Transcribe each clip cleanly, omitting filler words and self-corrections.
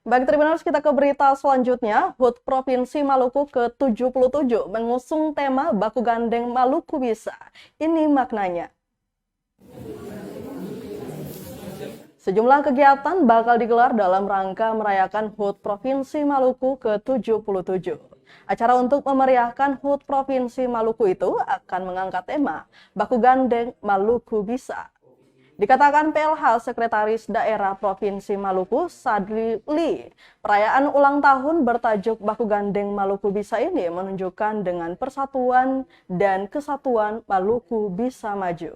Baik, Tribuners, kita ke berita selanjutnya. HUT Provinsi Maluku ke-77 mengusung tema Baku Gandeng Maluku Bisa. Ini maknanya. Sejumlah kegiatan bakal digelar dalam rangka merayakan HUT Provinsi Maluku ke-77. Acara untuk memeriahkan HUT Provinsi Maluku itu akan mengangkat tema Baku Gandeng Maluku Bisa. Dikatakan PLH Sekretaris Daerah Provinsi Maluku, Sadli Lee, perayaan ulang tahun bertajuk Baku Gandeng Maluku Bisa ini menunjukkan dengan persatuan dan kesatuan Maluku bisa maju.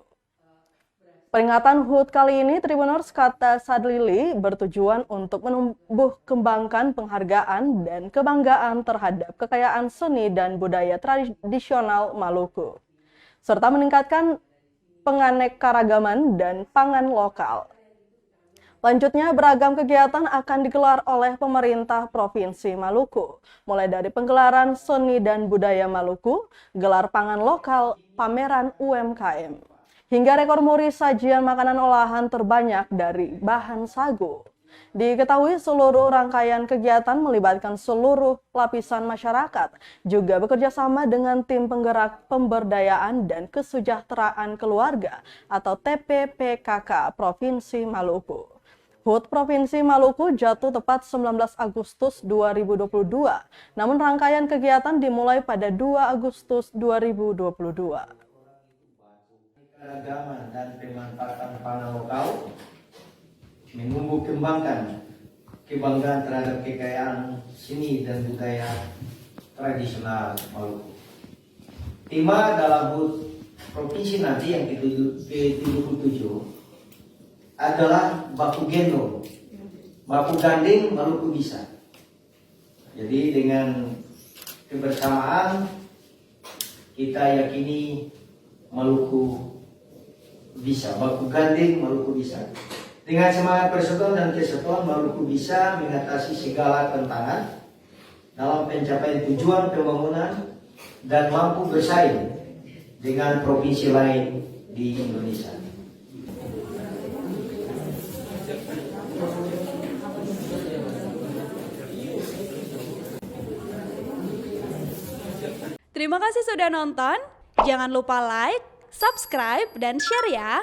Peringatan HUT kali ini, Tribuners, kata Sadli Lee, bertujuan untuk menumbuh kembangkan penghargaan dan kebanggaan terhadap kekayaan seni dan budaya tradisional Maluku, serta meningkatkan penganekaragaman dan pangan lokal. Lanjutnya, beragam kegiatan akan digelar oleh pemerintah Provinsi Maluku, mulai dari penggelaran seni dan budaya Maluku, gelar pangan lokal, pameran UMKM, hingga rekor muri sajian makanan olahan terbanyak dari bahan sagu. Diketahui seluruh rangkaian kegiatan melibatkan seluruh lapisan masyarakat, juga bekerja sama dengan tim penggerak pemberdayaan dan kesejahteraan keluarga atau TPPKK Provinsi Maluku. HUT Provinsi Maluku jatuh tepat 19 Agustus 2022, namun rangkaian kegiatan dimulai pada 2 Agustus 2022. Keragaman dan pemanfaatan pangan lokal menumbuh kembangkan kebanggaan terhadap kekayaan seni dan budaya tradisional Maluku. Tema dalam HUT Provinsi nanti yang ke-77 adalah Baku Gendong, Baku Gandeng Maluku Bisa. Jadi dengan kebersamaan kita yakini Maluku bisa, Baku Gandeng Maluku Bisa. Dengan semangat persatuan dan kesatuan, Maluku bisa mengatasi segala tantangan dalam pencapaian tujuan pembangunan dan mampu bersaing dengan provinsi lain di Indonesia. Terima kasih sudah nonton. Jangan lupa like, subscribe, dan share ya.